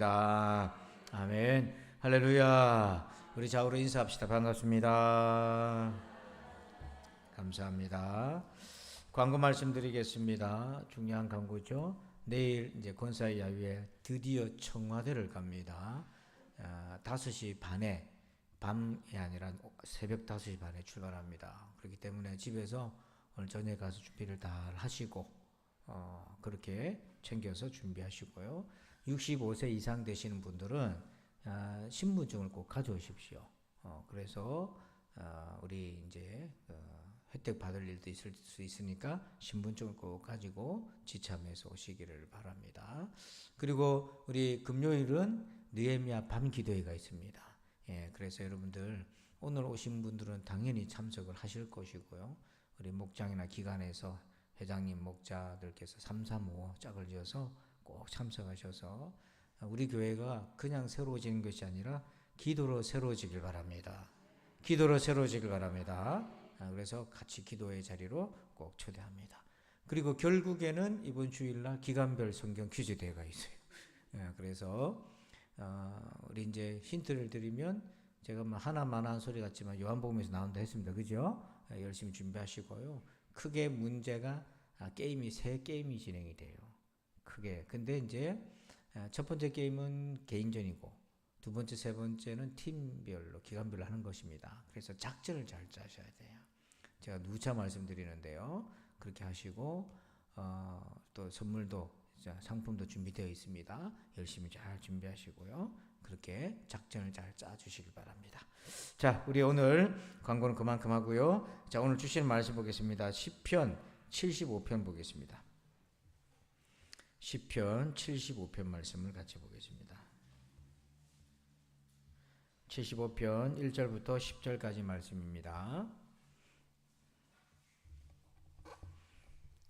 아멘. 할렐루야. 우리 좌우로 인사합시다. 반갑습니다. 감사합니다. 광고 말씀드리겠습니다. 중요한 광고죠. 내일 이제 권사의 야유회 드디어 청와대를 갑니다. 5시 반에, 밤이 아니라 새벽 5시 반에 출발합니다. 그렇기 때문에 집에서 오늘 저녁에 가서 준비를 다 하시고 그렇게 챙겨서 준비하시고요. 65세 이상 되시는 분들은 신분증을 꼭 가져오십시오. 그래서 우리 이제 혜택 받을 일도 있을 수 있으니까 신분증을 꼭 가지고 지참해서 오시기를 바랍니다. 그리고 우리 금요일은 느헤미야 밤 기도회가 있습니다. 예, 그래서 여러분들 오늘 오신 분들은 당연히 참석을 하실 것이고요. 우리 목장이나 기관에서 회장님, 목자들께서 335 짝을 지어서 꼭 참석하셔서 우리 교회가 그냥 새로워지는 것이 아니라 기도로 새로워지길 바랍니다. 기도로 새로워지길 바랍니다. 그래서 같이 기도의 자리로 꼭 초대합니다. 그리고 결국에는 이번 주일날 기간별 성경 퀴즈 대회가 있어요. 그래서 우리 이제 힌트를 드리면 제가 뭐 하나만 한 소리 같지만 요한복음에서 나온다 했습니다. 그죠? 열심히 준비하시고요. 크게 문제가 게임이 3게임이 진행이 돼요. 크게. 근데 이제 첫 번째 게임은 개인전이고 두 번째, 세 번째는 팀별로 기간별로 하는 것입니다. 그래서 작전을 잘 짜셔야 돼요. 제가 누차 말씀드리는데요. 그렇게 하시고 또 선물도 상품도 준비되어 있습니다. 열심히 잘 준비하시고요. 그렇게 작전을 잘 짜주시길 바랍니다. 자, 우리 오늘 광고는 그만큼 하고요. 자, 오늘 주시는 말씀 보겠습니다. 시편 75편 보겠습니다. 시편 75편 말씀을 같이 보겠습니다. 75편 1절부터 10절까지 말씀입니다.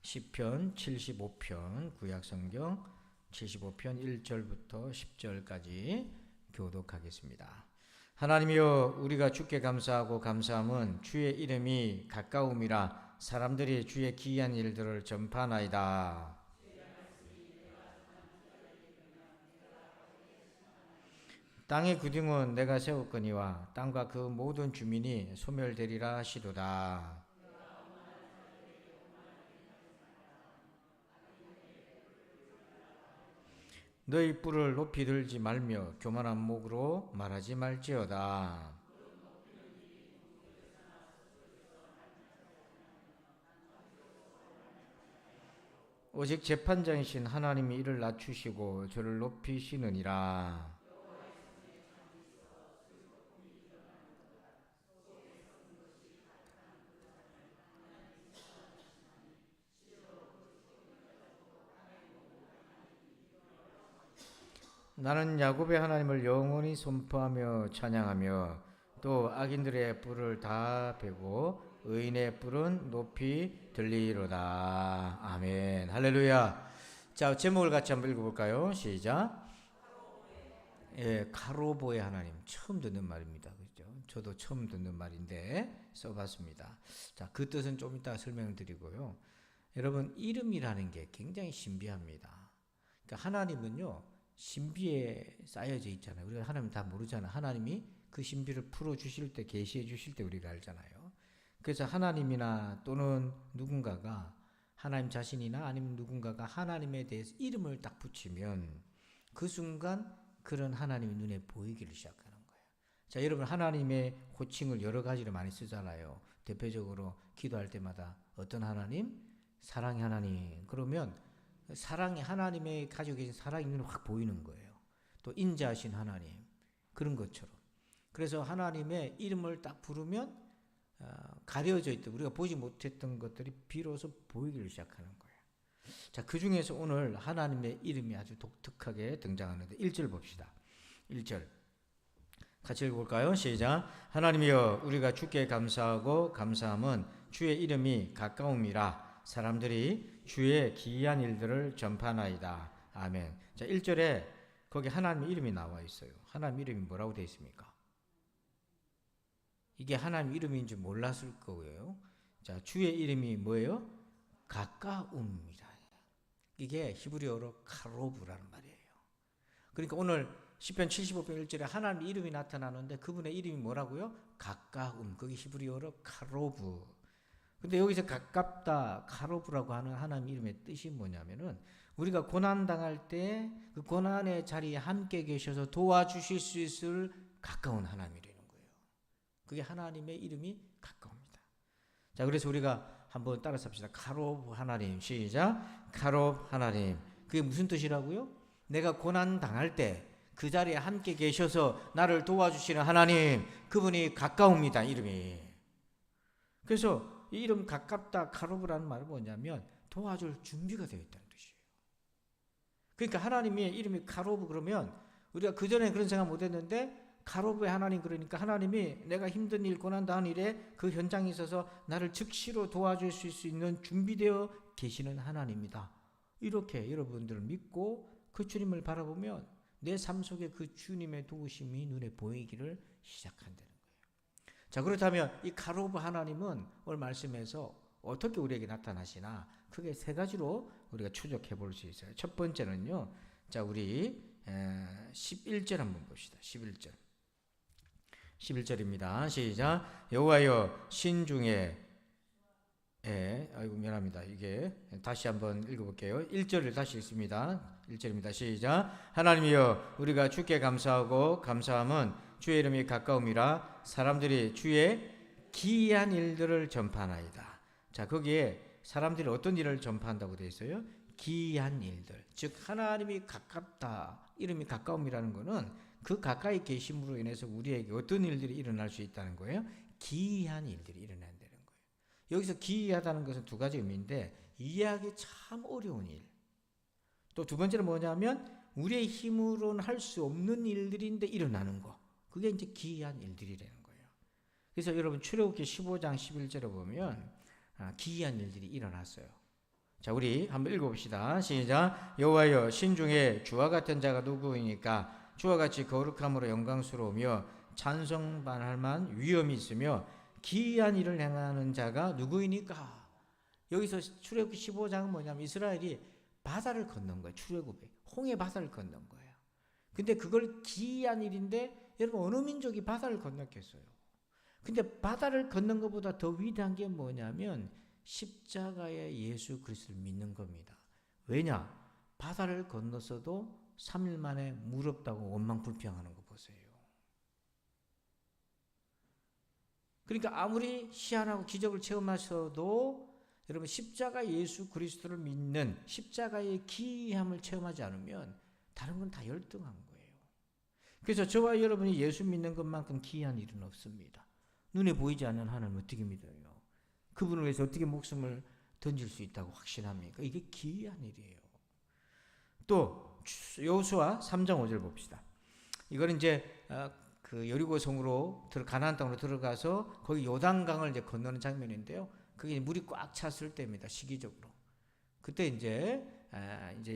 시편 75편 구약성경 75편 1절부터 10절까지 교독하겠습니다. 하나님이여, 우리가 주께 감사하고 감사함은 주의 이름이 가까움이라 사람들이 주의 기이한 일들을 전파하나이다. 땅의 구dim은 내가 세웠거니와 땅과 그 모든 주민이 소멸되리라 하시도다. 너희 뿔을 높이 들지 말며 교만한 목으로 말하지 말지어다. 오직 재판장이신 하나님이 이를 낮추시고 저를 높이시느니라. 나는 야곱의 하나님을 영원히 선포하며 찬양하며 또 악인들의 뿔을 다 베고 의인의 뿔은 높이 들리리로다. 아멘. 할렐루야. 자, 제목을 같이 한번 읽어볼까요? 시작. 예, 카로보의 하나님. 처음 듣는 말입니다. 그죠? 저도 처음 듣는 말인데 써봤습니다. 자, 그 뜻은 좀 이따 설명을 드리고요. 여러분, 이름이라는 게 굉장히 신비합니다. 그러니까 하나님은요, 신비에 쌓여져 있잖아요. 우리가 하나님 다 모르잖아요. 하나님이 그 신비를 풀어주실 때, 계시해 주실 때 우리가 알잖아요. 그래서 하나님이나 또는 누군가가 하나님 자신이나 아니면 누군가가 하나님에 대해서 이름을 딱 붙이면 그 순간 그런 하나님이 눈에 보이기를 시작하는 거예요. 자, 여러분, 하나님의 호칭을 여러 가지로 많이 쓰잖아요. 대표적으로 기도할 때마다 어떤 하나님? 사랑의 하나님. 그러면 사랑이 하나님의 가지고 계신 사랑이 눈에 확 보이는 거예요. 또 인자하신 하나님. 그런 것처럼. 그래서 하나님의 이름을 딱 부르면 가려져 있던 우리가 보지 못했던 것들이 비로소 보이기를 시작하는 거예요. 자, 그 중에서 오늘 하나님의 이름이 아주 독특하게 등장하는데 1절 봅시다. 1절 같이 읽어볼까요? 시작. 하나님이여, 우리가 주께 감사하고 감사함은 주의 이름이 가까움이라 사람들이 주의 기이한 일들을 전파하나이다. 아멘. 자, 1절에 거기 하나님의 이름이 나와 있어요. 하나님 이름이 뭐라고 되어 있습니까? 이게 하나님 이름인 줄 몰랐을 거예요. 자, 주의 이름이 뭐예요? 가까움이라. 이게 히브리어로 카로브라는 말이에요. 그러니까 오늘 시편 75편 1절에 하나님 이름이 나타나는데 그분의 이름이 뭐라고요? 가까움. 그게 히브리어로 카로브. 근데 여기서 가깝다, 카로브라고 하는 하나님 이름의 뜻이 뭐냐면은 우리가 고난 당할 때 그 고난의 자리에 함께 계셔서 도와주실 수 있을 가까운 하나님이라는 거예요. 그게 하나님의 이름이 가까웁니다. 자, 그래서 우리가 한번 따라서 합시다. 카로브 하나님. 시작. 카로브 하나님. 그게 무슨 뜻이라고요? 내가 고난 당할 때 그 자리에 함께 계셔서 나를 도와주시는 하나님, 그분이 가까웁니다. 이름이. 그래서 이 이름 가깝다 카로브라는 말은 뭐냐면 도와줄 준비가 되어 있다는 뜻이에요. 그러니까 하나님의 이름이 카로브 그러면 우리가 그전에 그런 생각 못했는데 카로브의 하나님, 그러니까 하나님이 내가 힘든 일 고난 당한 일에 그 현장에 있어서 나를 즉시로 도와줄 수 있는 준비되어 계시는 하나님이다. 이렇게 여러분들을 믿고 그 주님을 바라보면 내 삶 속에 그 주님의 도우심이 눈에 보이기를 시작한다는 거예요. 자, 그렇다면 이 카로브 하나님은 오늘 말씀에서 어떻게 우리에게 나타나시나 크게 세 가지로 우리가 추적해 볼 수 있어요. 첫 번째는요. 자, 우리 11절 한번 봅시다. 11절입니다. 시작. 여호와여 신중에 아이고 미안합니다. 이게 다시 한번 읽어볼게요. 1절을 다시 읽습니다. 1절입니다. 시작. 하나님이여 우리가 주께 감사하고 감사함은 주의 이름이 가까움이라 사람들이 주의 기이한 일들을 전파하나이다. 자, 거기에 사람들이 어떤 일을 전파한다고 되어 있어요? 기이한 일들. 즉 하나님이 가깝다, 이름이 가까움이라는 것은 그 가까이 계심으로 인해서 우리에게 어떤 일들이 일어날 수 있다는 거예요? 기이한 일들이 일어난다는 거예요. 여기서 기이하다는 것은 두 가지 의미인데 이해하기 참 어려운 일. 또 두 번째는 뭐냐면 우리의 힘으로는 할 수 없는 일들인데 일어나는 거. 그게 이제 기이한 일들이라는 거예요. 그래서 여러분 출애굽기 15장 11절에 보면 기이한 일들이 일어났어요. 자, 우리 한번 읽어봅시다. 시작. 여호와여 신중에 주와 같은 자가 누구이니까 주와 같이 거룩함으로 영광스러우며 찬송받을 만한 위엄이 있으며 기이한 일을 행하는 자가 누구이니까. 여기서 출애굽기 15장은 뭐냐면 이스라엘이 바다를 건넌 거예요. 출애굽에 홍해 바다를 건넌 거예요. 근데 그걸 기이한 일인데 여러분 어느 민족이 바다를 건넜겠어요? 근데 바다를 건넌 것보다 더 위대한 게 뭐냐면 십자가의 예수 그리스도를 믿는 겁니다. 왜냐? 바다를 건넜어도 3일 만에 무렵다고 원망불평하는 거 보세요. 그러니까 아무리 희한하고 기적을 체험하셔도 여러분 십자가 예수 그리스도를 믿는 십자가의 기이함을 체험하지 않으면 다른 건 다 열등한 거예요. 그래서 저와 여러분이 예수 믿는 것만큼 기이한 일은 없습니다. 눈에 보이지 않는 하나님 어떻게 믿어요? 그분을 위해서 어떻게 목숨을 던질 수 있다고 확신합니까? 이게 기이한 일이에요. 또 여호수아 3장 5절 봅시다. 이거는 이제 그 여리고 성으로 가나안 땅으로 들어가서 거기 요단강을 이제 건너는 장면인데요. 그게 물이 꽉 찼을 때입니다. 시기적으로. 그때 이제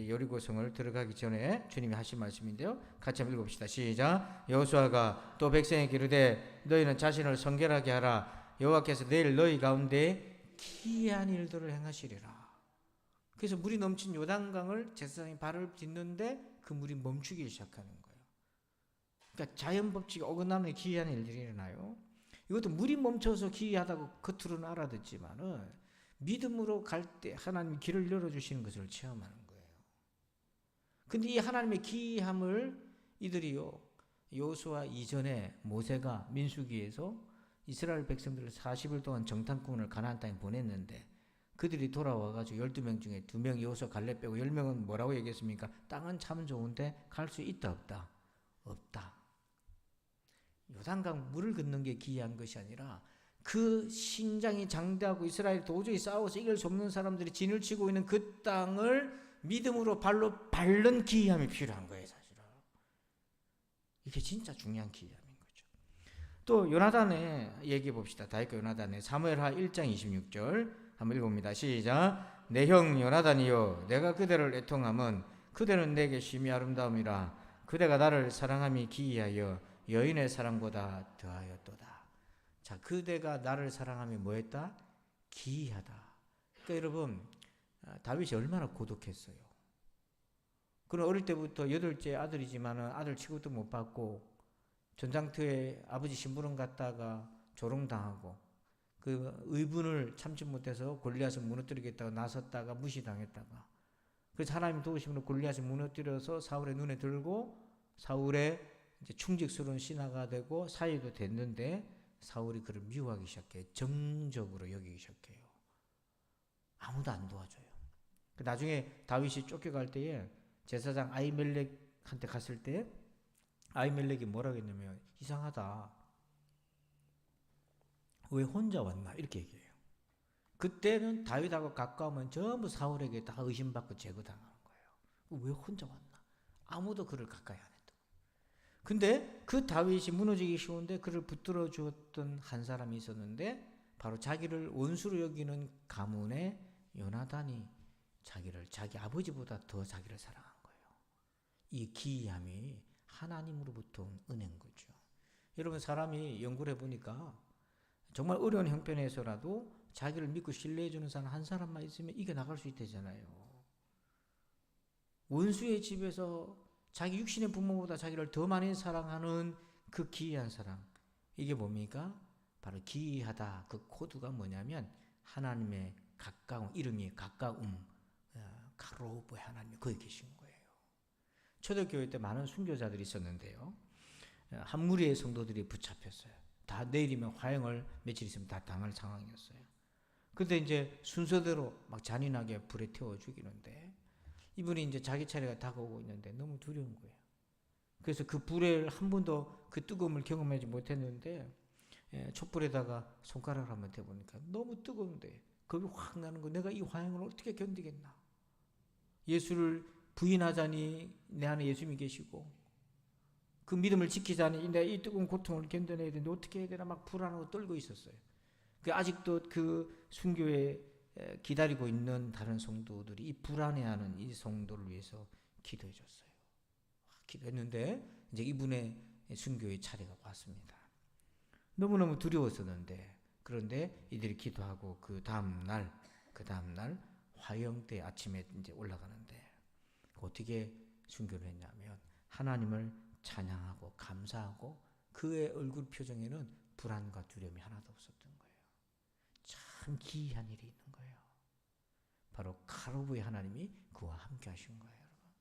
여리고 성을 들어가기 전에 주님이 하신 말씀인데요. 같이 한번 읽어봅시다. 시작. 여호수아가 또 백성에게 이르되 너희는 자신을 성결하게 하라. 여호와께서 내일 너희 가운데 기이한 일들을 행하시리라. 그래서 물이 넘친 요단강을 제사장이 발을 딛는데 그 물이 멈추기 시작하는 거예요. 그러니까 자연 법칙에 어긋나는 기이한 일들이 일어나요. 이것도 물이 멈춰서 기이하다고 겉으로는 알아듣지만은 믿음으로 갈 때 하나님이 길을 열어주시는 것을 체험하는 거예요. 근데 이 하나님의 기이함을 이들이요 여호수아 이전에 모세가 민수기에서 이스라엘 백성들을 40일 동안 정탐꾼을 가나안 땅에 보냈는데 그들이 돌아와가지고 12명 중에 2명 여호수아 갈렙 빼고 10명은 뭐라고 얘기했습니까? 땅은 참 좋은데 갈 수 있다 없다? 없다. 요단강 물을 걷는 게 기이한 것이 아니라 그 신장이 장대하고 이스라엘이 도저히 싸워서 이길 수 없는 사람들이 진을 치고 있는 그 땅을 믿음으로 발로 밟는 기이함이 필요한 거예요. 사실은 이게 진짜 중요한 기이함인 거죠. 또 요나단의 얘기해 봅시다. 다윗과 요나단의 사무엘하 1장 26절 한번 읽어봅니다. 시작. 내 형 요나단이여 내가 그대를 애통함은 그대는 내게 심히 아름다움이라 그대가 나를 사랑함이 기이하여 여인의 사랑보다 더하였도다. 자, 그대가 나를 사랑함이 뭐했다? 기이하다. 그러니까 여러분 다윗이 얼마나 고독했어요. 그는 어릴 때부터 8째 아들이지만은 아들 취급도 못 받고 전장터에 아버지 심부름 갔다가 조롱당하고 그 의분을 참지 못해서 골리앗을 무너뜨리겠다고 나섰다가 무시당했다가 그래서 하나님 도우심으로 골리앗을 무너뜨려서 사울의 눈에 들고 사울의 이제 충직스러운 신하가 되고 사위도 됐는데 사울이 그를 미워하기 시작해요. 정적으로 여기기 시작해요. 아무도 안 도와줘요. 나중에 다윗이 쫓겨갈 때에 제사장 아히멜렉한테 갔을 때 아히멜렉이 뭐라고 했냐면 이상하다. 왜 혼자 왔나? 이렇게 얘기해요. 그때는 다윗하고 가까우면 전부 사울에게 다 의심받고 제거당하는 거예요. 왜 혼자 왔나? 아무도 그를 가까이 안 했다. 근데 그 다윗이 무너지기 쉬운데 그를 붙들어 주었던 한 사람이 있었는데 바로 자기를 원수로 여기는 가문의 요나단이 자기를 자기 아버지보다 더 자기를 사랑한 거예요. 이 기이함이 하나님으로부터 온 은혜인 거죠. 여러분 사람이 연구를 해보니까 정말 어려운 형편에서라도 자기를 믿고 신뢰해주는 사람 한 사람만 있으면 이겨나갈 수 있다잖아요. 원수의 집에서 자기 육신의 부모보다 자기를 더 많이 사랑하는 그 기이한 사랑, 이게 뭡니까? 바로 기이하다. 그 코드가 뭐냐면 하나님의 가까움, 이름이 가까움, 카로브의 하나님이 거기 계신 거예요. 초대교회 때 많은 순교자들이 있었는데요. 한 무리의 성도들이 붙잡혔어요. 다 내일이면 화형을 며칠 있으면 다 당할 상황이었어요. 그런데 이제 순서대로 막 잔인하게 불에 태워 죽이는데 이분이 이제 자기 차례가 다가오고 있는데 너무 두려운 거예요. 그래서 그 불에 한 번도 그 뜨거움을 경험하지 못했는데 촛불에다가 손가락을 한번 대보니까 너무 뜨거운데 겁이 확 나는 거. 내가 이 화형을 어떻게 견디겠나. 예수를 부인하자니 내 안에 예수님이 계시고 그 믿음을 지키자니 내가 이 뜨거운 고통을 견뎌내야 되는데 어떻게 해야 되나 막 불안하고 떨고 있었어요. 아직도 그 순교에 기다리고 있는 다른 성도들이 이 불안해하는 이 성도를 위해서 기도해 줬어요. 기도했는데 이제 이분의 순교의 차례가 왔습니다. 너무너무 두려웠었는데 그런데 이들이 기도하고 그 다음날 화영 때 아침에 이제 올라가는데 어떻게 순교를 했냐면 하나님을 찬양하고 감사하고 그의 얼굴 표정에는 불안과 두려움이 하나도 없었던 거예요. 참 기이한 일이 있는 거예요. 바로 카로브의 하나님이 그와 함께 하신 거예요. 여러분.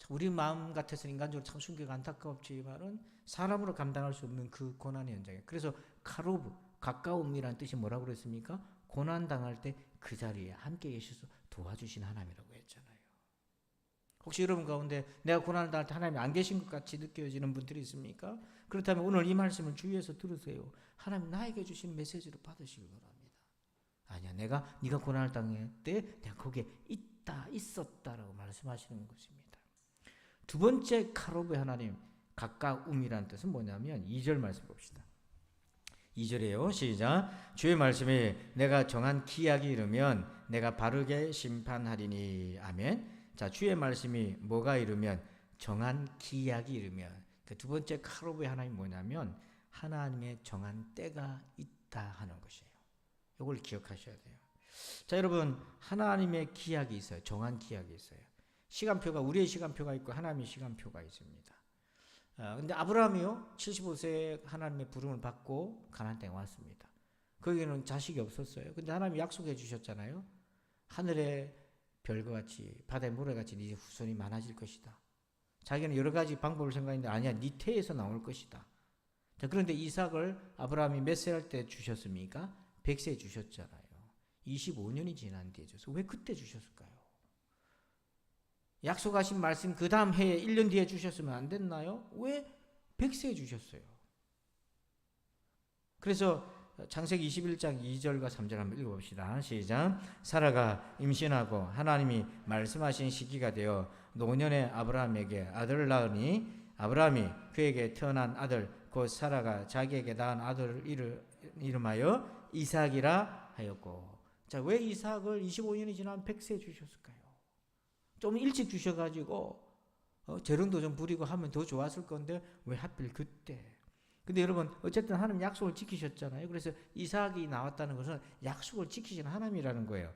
우리 마음 같아서는 인간적으로 참 순교가 안타깝지만은 사람으로 감당할 수 없는 그 고난의 현장이에요. 그래서 카로브, 가까움이라는 뜻이 뭐라고 그랬습니까? 고난 당할 때 그 자리에 함께 계셔서 도와주신 하나님이라고 했잖아요. 혹시 여러분 가운데 내가 고난을 당할 때 하나님이 안 계신 것 같이 느껴지는 분들이 있습니까? 그렇다면 오늘 이 말씀을 주위에서 들으세요. 하나님 나에게 주신 메시지로 받으시기 바랍니다. 아니야, 네가 고난을 당할 때 내가 거기에 있었다라고 말씀하시는 것입니다. 두 번째 카로브의 하나님, 가까움이라는 뜻은 뭐냐면 2절 말씀 봅시다. 2절이에요. 시작. 주의 말씀이 내가 정한 기약이 이르면 내가 바르게 심판하리니. 아멘. 자, 주의 말씀이 뭐가 이르면 정한 기약이 이르면 그 두 번째 카로브의 하나님이 뭐냐면 하나님의 정한 때가 있다 하는 것이에요. 이걸 기억하셔야 돼요. 자, 여러분 하나님의 기약이 있어요. 정한 기약이 있어요. 시간표가 우리의 시간표가 있고 하나님의 시간표가 있습니다. 근데 아브라함이요 75세에 하나님의 부름을 받고 가나안 땅에 왔습니다. 거기에는 자식이 없었어요. 근데 하나님이 약속해 주셨잖아요. 하늘의 별과 같이 바다의 모래같이 네 후손이 많아질 것이다. 자기는 여러 가지 방법을 생각했는데 아니야, 네 태에서 나올 것이다. 자, 그런데 이삭을 아브라함이 몇 세 할 때 주셨습니까? 100세에 주셨잖아요. 25년이 지난 뒤에 주셨어요. 왜 그때 주셨을까요? 약속하신 말씀 그 다음 해에 1년 뒤에 주셨으면 안 됐나요? 왜 100세에 주셨어요? 그래서 창세기 21장 2절과 3절 한번 읽어봅시다. 시작. 사라가 임신하고 하나님이 말씀하신 시기가 되어 노년의 아브라함에게 아들을 낳으니 아브라함이 그에게 태어난 아들 곧 사라가 자기에게 낳은 아들을 이름하여 이삭이라 하였고. 자, 왜 이삭을 25년이 지난 100세에 주셨을까요? 좀 일찍 주셔가지고 재롱도 좀 부리고 하면 더 좋았을 건데 왜 하필 그때? 근데 여러분 어쨌든 하나님 약속을 지키셨잖아요. 그래서 이삭이 나왔다는 것은 약속을 지키신 하나님이라는 거예요.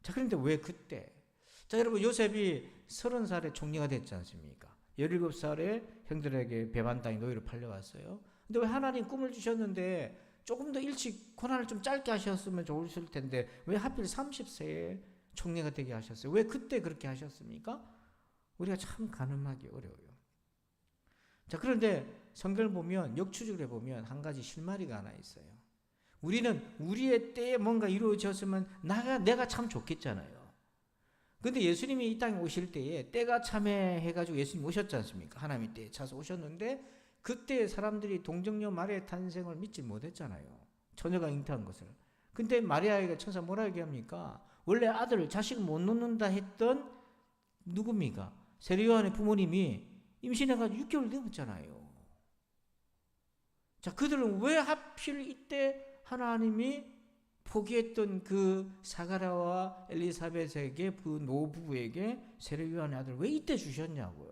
자, 그런데 왜 그때? 자, 여러분, 요셉이 30살에 총리가 됐지 않습니까? 17살에 형들에게 배반 땅에 노예로 팔려왔어요. 근데 왜 하나님 꿈을 주셨는데 조금 더 일찍 고난을 좀 짧게 하셨으면 좋으실 텐데 왜 하필 30세에 총리가 되게 하셨어요? 왜 그때 그렇게 하셨습니까? 우리가 참 가늠하기 어려워요. 자, 그런데 성경을 보면, 역추적으로 보면 한 가지 실마리가 하나 있어요. 우리는 우리의 때에 뭔가 이루어졌으면 내가 참 좋겠잖아요. 근데 예수님이 이 땅에 오실 때에 때가 참해해가지고 예수님 오셨지 않습니까? 하나님의 때에 차서 오셨는데 그때 사람들이 동정녀 마리아의 탄생을 믿지 못했잖아요. 처녀가 잉태한 것을. 근데 마리아가 천사 뭐라 얘기합니까? 원래 아들을 자식을 못 놓는다 했던 누굽니까? 세례요한의 부모님이 임신해가지고 6개월 넘었잖아요. 자, 그들은 왜 하필 이때 하나님이 포기했던 그 사가랴와 엘리사벳에게, 그 노부부에게 세례요한의 아들 왜 이때 주셨냐고요.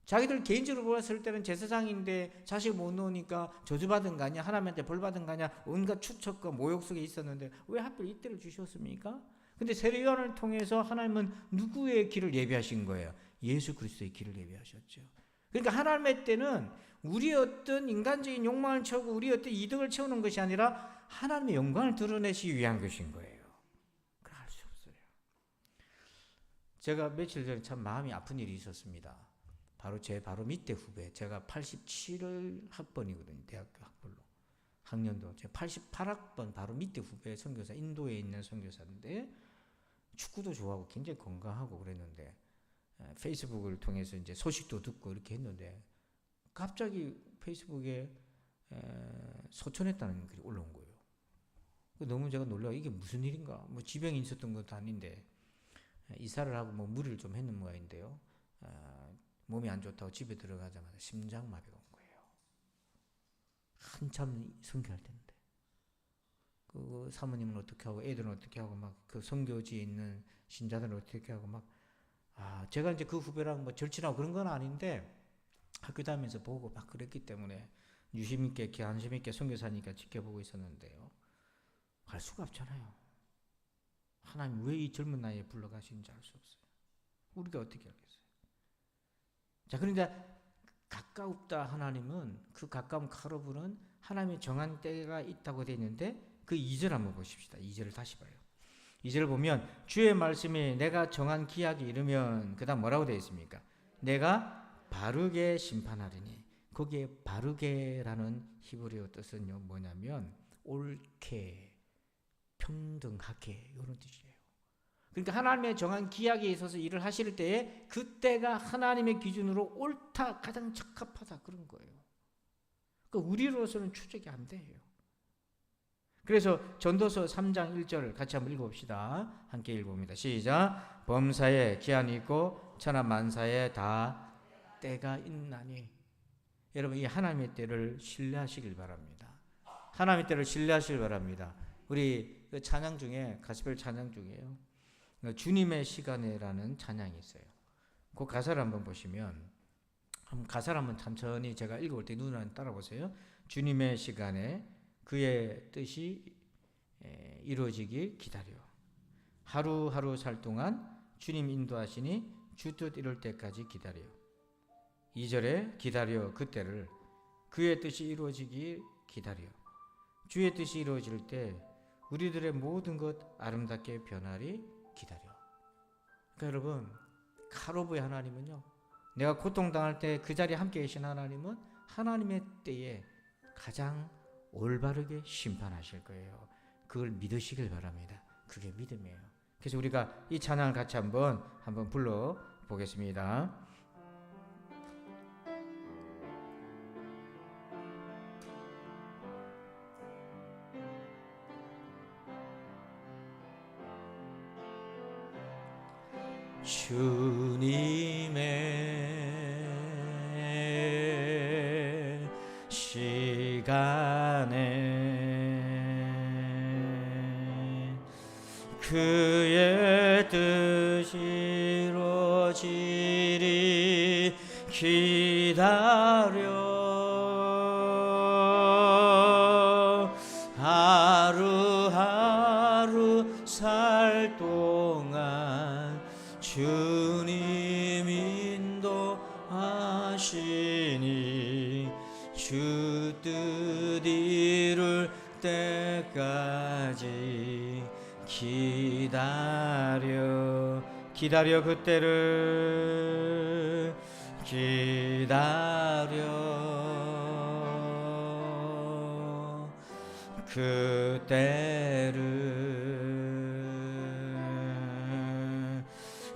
자기들 개인적으로 보았을 때는 제사장인데 자식 못 놓으니까 저주받은 거 아니야, 하나님한테 벌받은 거 아니야, 온갖 추측과 모욕 속에 있었는데 왜 하필 이때를 주셨습니까? 근데 세례요한을 통해서 하나님은 누구의 길을 예비하신 거예요? 예수 그리스도의 길을 예비하셨죠. 그러니까 하나님의 때는 우리의 어떤 인간적인 욕망을 채우고 우리의 어떤 이득을 채우는 것이 아니라 하나님의 영광을 드러내시기 위한 것인 거예요. 그걸 알 수 없어요. 제가 며칠 전에 참 마음이 아픈 일이 있었습니다. 바로 제 바로 밑에 후배, 제가 87 학번이거든요. 대학교 학년도. 제가 88학번 바로 밑에 후배 선교사, 인도에 있는 선교사인데 축구도 좋아하고 굉장히 건강하고 그랬는데 페이스북을 통해서 이제 소식도 듣고 이렇게 했는데 갑자기 페이스북에 소천했다는 글이 올라온 거예요. 너무 제가 놀라고 이게 무슨 일인가? 뭐 지병이 있었던 것도 아닌데 이사를 하고 뭐 무리를 좀 했는 모양인데요. 몸이 안 좋다고 집에 들어가자마자 심장마비가 온 거예요. 한참 선교할 때인데. 그 사모님은 어떻게 하고 애들은 어떻게 하고 막 그 선교지에 있는 신자들은 어떻게 하고 막 제가 이제 그 후배랑 뭐 절친하고 그런 건 아닌데 학교 다니면서 보고 막 그랬기 때문에 유심 있게 관심 있게 선교사니까 지켜보고 있었는데요. 갈 수가 없잖아요. 하나님 왜 이 젊은 나이에 불러가시는지 알 수 없어요. 우리가 어떻게 알겠어요? 자, 그런데 가까웠다 하나님은 그 가까운 카로브는 하나님의 정한 때가 있다고 되어 있는데 그 2절 한번 보십시다. 2절을 다시 봐요. 2절을 보면 주의 말씀이 내가 정한 기약이 이르면 그 다음 뭐라고 되어 있습니까? 내가 바르게 심판하리니. 거기에 바르게라는 히브리어 뜻은요 뭐냐면 옳게, 평등하게 이런 뜻이에요. 그러니까 하나님의 정한 기약에 있어서 일을 하실 때에 그때가 하나님의 기준으로 옳다, 가장 적합하다 그런 거예요. 그러니까 우리로서는 추적이 안 돼요. 그래서 전도서 3장 1절 같이 한번 읽어봅시다. 함께 읽어봅니다. 시작. 범사에 기한이 있고 천하 만사에 다 때가 있나니. 여러분 이 하나님의 때를 신뢰하시길 바랍니다. 하나님의 때를 신뢰하시길 바랍니다. 우리 그 찬양 중에 가스펠 찬양 중에요. 주님의 시간에라는 찬양이 있어요. 그 가사를 한번 보시면 가사를 한번 천천히 제가 읽어볼 때 눈을 따라 보세요. 주님의 시간에 그의 뜻이 이루어지길 기다려. 하루하루 살 동안 주님 인도하시니 주 뜻 이룰 때까지 기다려. 2절에 기다려 그때를 그의 뜻이 이루어지길 기다려. 주의 뜻이 이루어질 때 우리들의 모든 것 아름답게 변하리 기다려. 그러니까 여러분 카로브의 하나님은요, 내가 고통당할 때 그 자리에 함께 계신 하나님은 하나님의 때에 가장 올바르게 심판하실 거예요. 그걸 믿으시길 바랍니다. 그게 믿음이에요. 그래서 우리가 이 찬양을 같이 한번 불러 보겠습니다. 주님의 시간에 그의 뜻이 이루어지리 기다려. 하루하루 살 동안 주님 인도하시니 주 뜻 이룰 때까지 기다려 그때를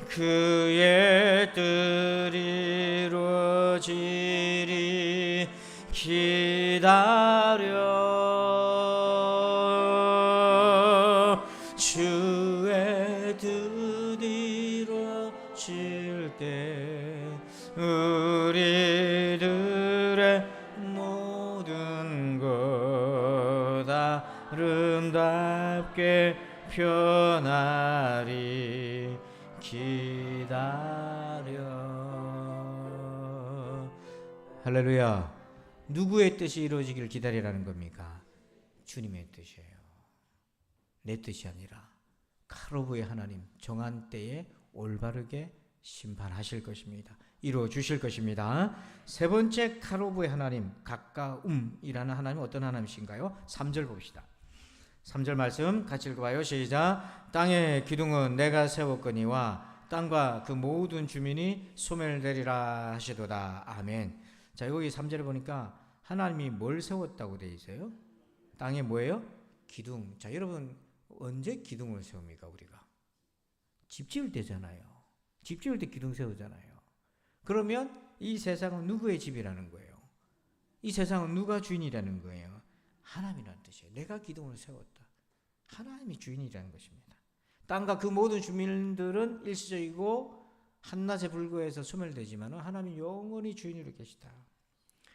그의 뜻 이루어지리 기다려 주의 뜻 이루어질 때 우리들의 모든 것 아름답게 변하리 기다려. 할렐루야. 누구의 뜻이 이루어지기를 기다리라는 겁니까? 주님의 뜻이에요. 내 뜻이 아니라 카로브의 하나님 정한 때에 올바르게 심판하실 것입니다. 이루어 주실 것입니다. 세 번째 카로브의 하나님 가까움이라는 하나님은 어떤 하나님이신가요? 3절 봅시다. 3절 말씀 같이 읽어봐요. 시작. 땅의 기둥은 내가 세웠거니와 땅과 그 모든 주민이 소멸되리라 하시도다. 아멘. 자, 여기 3절에 보니까 하나님이 뭘 세웠다고 되어 있어요? 땅에 뭐예요? 기둥. 자, 여러분 언제 기둥을 세웁니까? 우리가 집 지을 때잖아요. 집 지을 때 기둥 세우잖아요. 그러면 이 세상은 누구의 집이라는 거예요? 이 세상은 누가 주인이라는 거예요? 하나님이라는 뜻이에요. 내가 기둥을 세웠다. 하나님이 주인이라는 것입니다. 땅과 그 모든 주민들은 일시적이고 한낮에 불과해서 소멸되지만 하나님이 영원히 주인으로 계시다.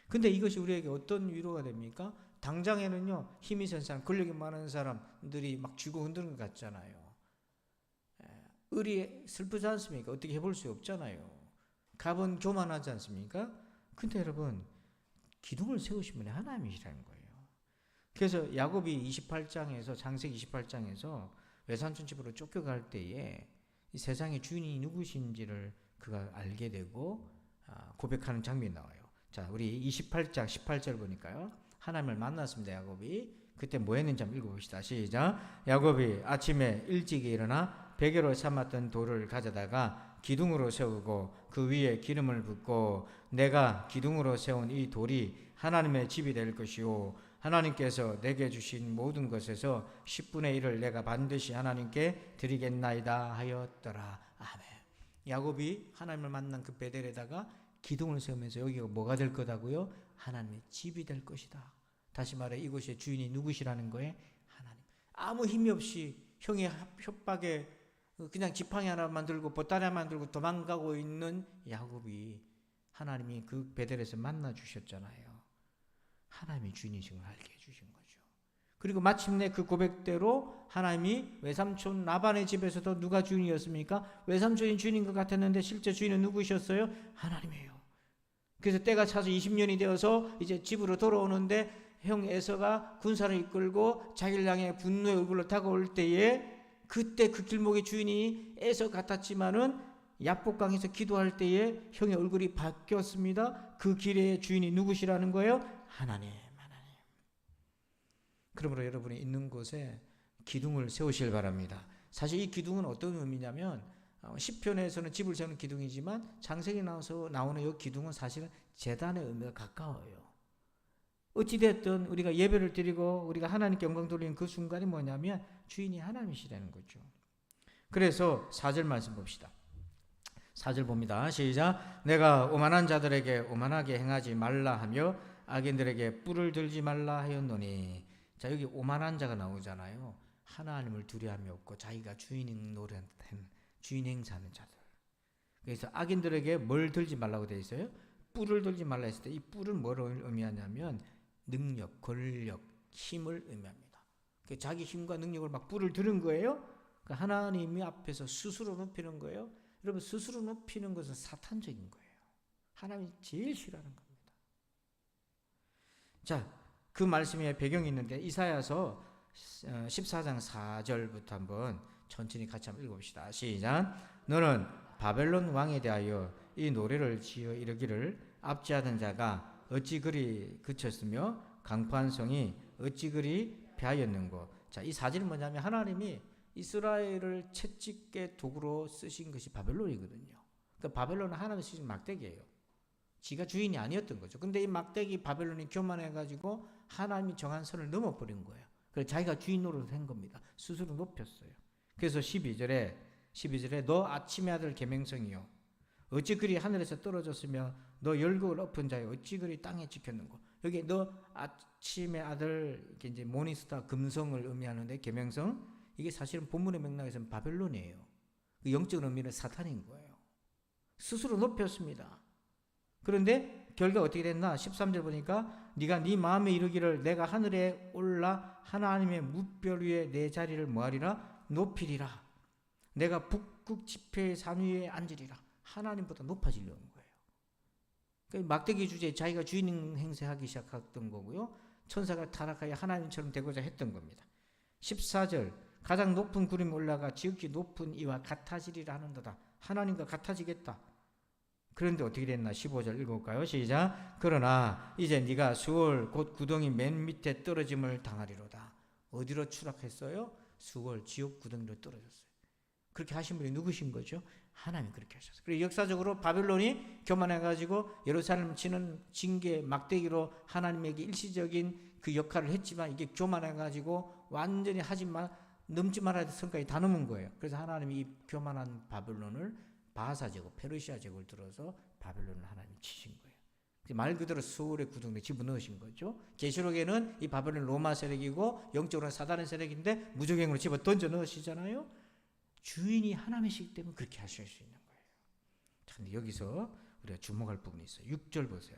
근데 이것이 우리에게 어떤 위로가 됩니까? 당장에는요, 힘이 센 사람, 권력이 많은 사람들이 막 쥐고 흔드는 것 같잖아요. 을이 슬프지 않습니까? 어떻게 해볼 수 없잖아요. 갑은 교만하지 않습니까? 근데 여러분, 기둥을 세우신 분이 하나님이시라는 거예요. 그래서 야곱이 28장에서 창세기 28장에서 외삼촌 집으로 쫓겨갈 때에 이 세상의 주인이 누구신지를 그가 알게 되고 고백하는 장면이 나와요. 자, 우리 28장 18절 보니까요. 하나님을 만났습니다. 야곱이. 그때 뭐 했는지 한번 읽어봅시다. 시작. 야곱이 아침에 일찍 일어나 베개로 삼았던 돌을 가져다가 기둥으로 세우고 그 위에 기름을 붓고 내가 기둥으로 세운 이 돌이 하나님의 집이 될 것이요 하나님께서 내게 주신 모든 것에서 10분의 1을 내가 반드시 하나님께 드리겠나이다 하였더라. 아멘. 야곱이 하나님을 만난 그 베델에다가 기둥을 세우면서 여기가 뭐가 될 거다고요? 하나님의 집이 될 것이다. 다시 말해 이곳의 주인이 누구시라는 거예요? 하나님. 아무 힘이 없이 형의 협박에 그냥 지팡이 하나만 들고 보따리 하나만 들고 도망가고 있는 야곱이 하나님이 그 베델에서 만나 주셨잖아요. 하나님이 주인이신 걸 알게 해주신 거죠. 그리고 마침내 그 고백대로 하나님이 외삼촌 라반의 집에서도 누가 주인이었습니까? 외삼촌이 주인인 것 같았는데 실제 주인은 누구셨어요? 하나님이에요. 그래서 때가 차서 20년이 되어서 이제 집으로 돌아오는데 형 에서가 군사를 이끌고 자기를 향해 분노의 얼굴로 다가올 때에 그때 그 길목의 주인이 에서 같았지만은 야복강에서 기도할 때에 형의 얼굴이 바뀌었습니다. 그 길의 주인이 누구시라는 거예요? 하나님. 그러므로 여러분이 있는 곳에 기둥을 세우실 바랍니다. 사실 이 기둥은 어떤 의미냐면 시편에서는 집을 세우는 기둥이지만 창세기에 나오는 이 기둥은 사실은 제단의 의미가 가까워요. 어찌됐든 우리가 예배를 드리고 우리가 하나님께 영광 돌리는 그 순간이 뭐냐면 주인이 하나님이시라는 거죠. 그래서 4절 말씀 봅시다. 4절 봅니다. 시작. 내가 오만한 자들에게 오만하게 행하지 말라 하며 악인들에게 뿔을 들지 말라 하였노니. 자, 여기 오만한 자가 나오잖아요. 하나님을 두려움이 없고 자기가 주인 노릇한 주인 행사하는 자들. 그래서 악인들에게 뭘 들지 말라고 되어 있어요? 뿔을 들지 말라 했을 때 이 뿔은 뭘 의미하냐면 능력, 권력, 힘을 의미합니다. 자기 힘과 능력을 막 뿔을 들은 거예요. 하나님이 앞에서 스스로 높이는 거예요. 여러분, 스스로 높이는 것은 사탄적인 거예요. 하나님이 제일 싫어하는 겁니다. 자, 그 말씀에 배경이 있는데 이사야서 14장 4절부터 한번 천천히 같이 한번 읽어봅시다. 시작. 너는 바벨론 왕에 대하여 이 노래를 지어 이르기를 압제하던 자가 어찌 그리 그쳤으며 강포한 성이 어찌 그리 패하였는고. 자, 이 사진은 뭐냐면 하나님이 이스라엘을 채찍의 도구로 쓰신 것이 바벨론이거든요. 그러니까 바벨론은 하나님이 쓰신 막대기예요. 지가 주인이 아니었던 거죠. 근데 이 막대기 바벨론이 교만해가지고 하나님이 정한 선을 넘어버린 거예요. 그래서 자기가 주인 노릇을 한 겁니다. 스스로 높였어요. 그래서 12절에 너 아침의 아들 계명성이요 어찌 그리 하늘에서 떨어졌으며 너 열국을 엎은 자여 어찌 그리 땅에 지켰는고. 여기 너 아침의 아들, 이게 이제 모니스타 금성을 의미하는데 계명성, 이게 사실은 본문의 맥락에서는 바벨론이에요. 그 영적인 의미는 사탄인 거예요. 스스로 높였습니다. 그런데 결과 어떻게 됐나? 13절 보니까 네가 네 마음에 이르기를 내가 하늘에 올라 하나님의 무별 위에 내 자리를 뭐하리라? 높이리라. 내가 북극 지폐의 산 위에 앉으리라. 하나님보다 높아지려는 거예요. 그러니까 막대기 주제에 자기가 주인 행세하기 시작했던 거고요. 천사가 타락하여 하나님처럼 되고자 했던 겁니다. 14절 가장 높은 구름이 올라가 지극히 높은 이와 같아지리라 하는도다. 하나님과 같아지겠다. 그런데 어떻게 됐나? 15절 읽어볼까요? 시작. 그러나 이제 네가 수월 곧 구덩이 맨 밑에 떨어짐을 당하리로다. 어디로 추락했어요? 수월 지옥 구덩이로 떨어졌어요. 그렇게 하신 분이 누구신 거죠? 하나님이 그렇게 하셨어요. 그리고 역사적으로 바벨론이 교만해가지고 예루살렘 치는 징계 막대기로 하나님에게 일시적인 그 역할을 했지만 이게 교만해가지고 완전히 하지만 넘지 말아야 될 선까지 다 넘은 거예요. 그래서 하나님이 이 교만한 바벨론을 바사 제국, 페르시아 제국을 들어서 바벨론을 하나님이 치신 거예요. 말 그대로 수월의 구덩이에 집어넣으신 거죠. 계시록에는 이 바벨론 로마 세력이고 영적으로는 사단의 세력인데 무적행으로 집어 던져 넣으시잖아요. 주인이 하나님이시기 때문에 그렇게 하실 수 있는 거예요. 그런데 여기서 우리가 주목할 부분이 있어요. 6절 보세요.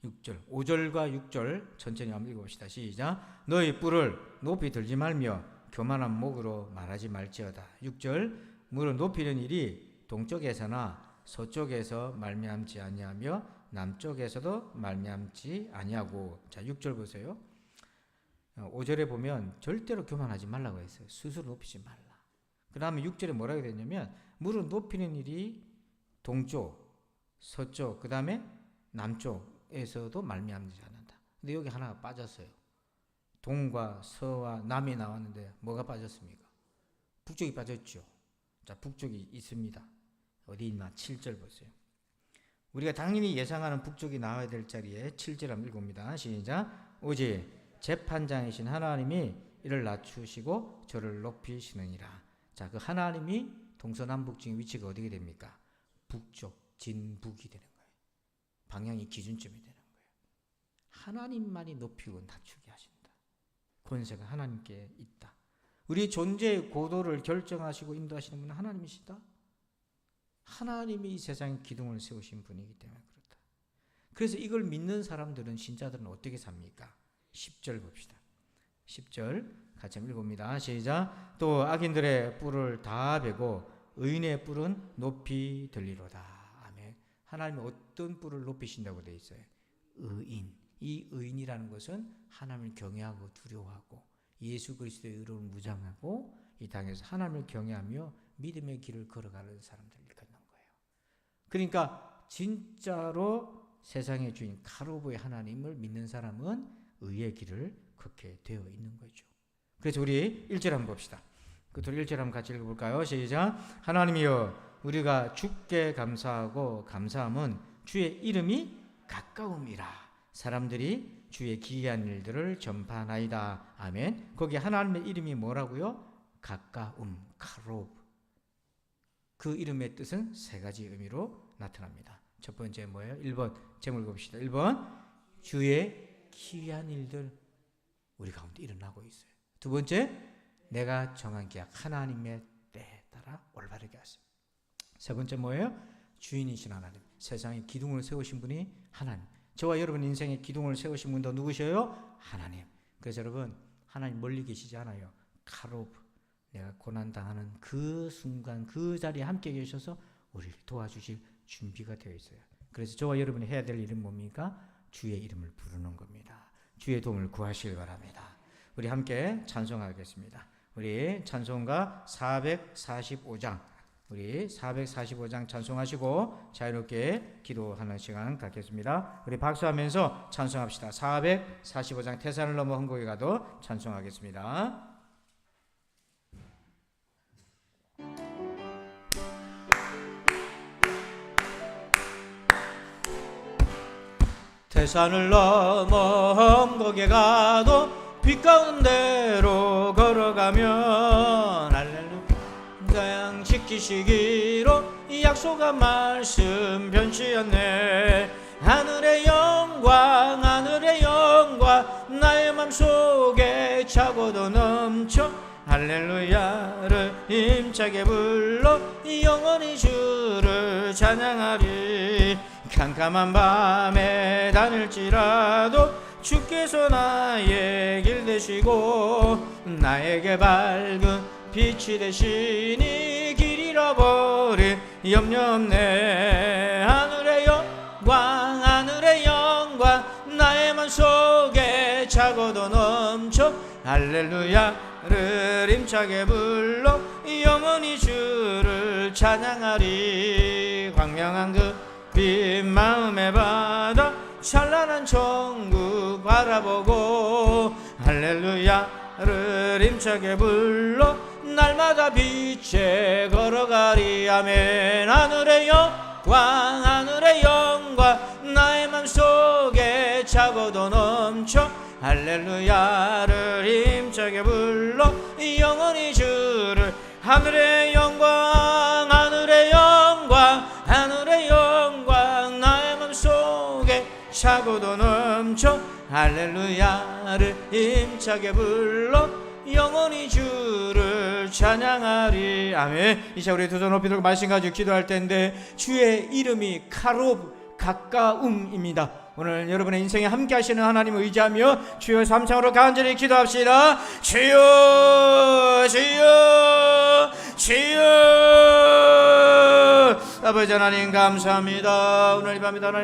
6절, 5절과 6절 천천히 한번 읽어봅시다. 시작. 너희 뿔을 높이 들지 말며 교만한 목으로 말하지 말지어다. 6절, 무릇 높이는 일이 동쪽에서나 서쪽에서 말미암지 아니하며 남쪽에서도 말미암지 아니하고. 자, 6절 보세요. 5절에 보면 절대로 교만하지 말라고 했어요. 스스로 높이지 말라. 그 다음에 6절에 뭐라고 되냐면 무릇 높이는 일이 동쪽, 서쪽, 그 다음에 남쪽에서도 말미암지 않는다. 근데 여기 하나가 빠졌어요. 동과 서와 남이 나왔는데 뭐가 빠졌습니까? 북쪽이 빠졌죠. 자, 북쪽이 있습니다. 어디 있나? 7절 보세요. 우리가 당연히 예상하는 북쪽이 나와야 될 자리에 7절 한번 읽어봅니다. 시작. 오직 재판장이신 하나님이 이를 낮추시고 저를 높이시느니라. 자, 그 하나님이 동서남북 중에 위치가 어디게 됩니까? 북쪽, 진북이 되는 거예요. 방향이 기준점이 되는 거예요. 하나님만이 높이고 낮추게 하신다. 권세가 하나님께 있다. 우리 존재의 고도를 결정하시고 인도하시는 분은 하나님이시다. 하나님이 이 세상에 기둥을 세우신 분이기 때문에 그렇다. 그래서 이걸 믿는 사람들은, 신자들은 어떻게 삽니까? 10절 봅시다. 10절 같이 한번 읽어봅니다. 시작. 또 악인들의 뿔을 다 베고 의인의 뿔은 높이 들리로다. 아멘. 하나님이 어떤 뿔을 높이신다고 되어 있어요? 의인. 이 의인이라는 것은 하나님을 경외하고 두려워하고 예수 그리스도의 의로움을 무장하고 이 땅에서 하나님을 경외하며 믿음의 길을 걸어가는 사람들을 일컫는 거예요. 그러니까 진짜로 세상의 주인 카로보의 하나님을 믿는 사람은 의의 길을 걷게 되어 있는 거죠. 그래서 우리 1절 한번 봅시다. 그 1절 한번 같이 읽어볼까요? 시작. 하나님이여 우리가 주께 감사하고 감사함은 주의 이름이 가까움이라. 사람들이 주의 기이한 일들을 전파하나이다. 아멘. 거기 하나님의 이름이 뭐라고요? 가까움, 카로브. 그 이름의 뜻은 세 가지 의미로 나타납니다. 첫 번째 뭐예요? 1번 제목을 봅시다. 1번 주의 기이한 일들 우리 가운데 일어나고 있어요. 두 번째, 내가 정한 계약 하나님의 때에 따라 올바르게 하십니다. 세 번째 뭐예요? 주인이신 하나님, 세상에 기둥을 세우신 분이 하나님. 저와 여러분 인생에 기둥을 세우신 분도 누구셔요? 하나님. 그래서 여러분, 하나님 멀리 계시지 않아요. 카로브, 내가 고난당하는 그 순간 그 자리에 함께 계셔서 우리를 도와주실 준비가 되어 있어요. 그래서 저와 여러분이 해야 될 일은 뭡니까? 주의 이름을 부르는 겁니다. 주의 도움을 구하시길 바랍니다. 우리 함께 찬송하겠습니다. 우리 찬송가 445장 우리 445장 찬송하시고 자유롭게 기도하는 시간 갖겠습니다. 우리 박수하면서 찬송합시다. 445장 태산을 넘어 흥곡에 가도 찬송하겠습니다. 태산을 넘어 험곡에 가도 빛 가운데로 걸어가면 할렐루야 지키시기로 약속한 말씀 변치 않네. 하늘의 영광 나의 맘속에 차고도 넘쳐 할렐루야를 힘차게 불러 영원히 주를 찬양하리. 캄캄한 밤에 다닐지라도 주께서 나의 길 되시고 나에게 밝은 빛이 되시니 길 잃어버린 염려 없네. 하늘의 영광 나의 맘속에 차고도 넘쳐 할렐루야를 힘차게 불러 영원히 주를 찬양하리. 광명한 그 빛 마음에 받아 찬란한 천국 바라보고 할렐루야를 힘차게 불러 날마다 빛에 걸어가리. 아멘. 하늘의 영광 나의 맘속에 차고도 넘쳐 할렐루야를 힘차게 불러 영원히 주를. 하늘의 영광 나의 맘속에 차고도 넘쳐 할렐루야를 힘차게 불러 영원히 주를 찬양하리. 아멘. 이제 우리 두 손 높이 들고 말씀 가지고 기도할 텐데 주의 이름이 카롭 가까움입니다. 오늘 여러분의 인생에 함께 하시는 하나님을 의지하며 주여 3창으로 간절히 기도합시다. 주여 아버지 하나님 감사합니다. 오늘 이 밤에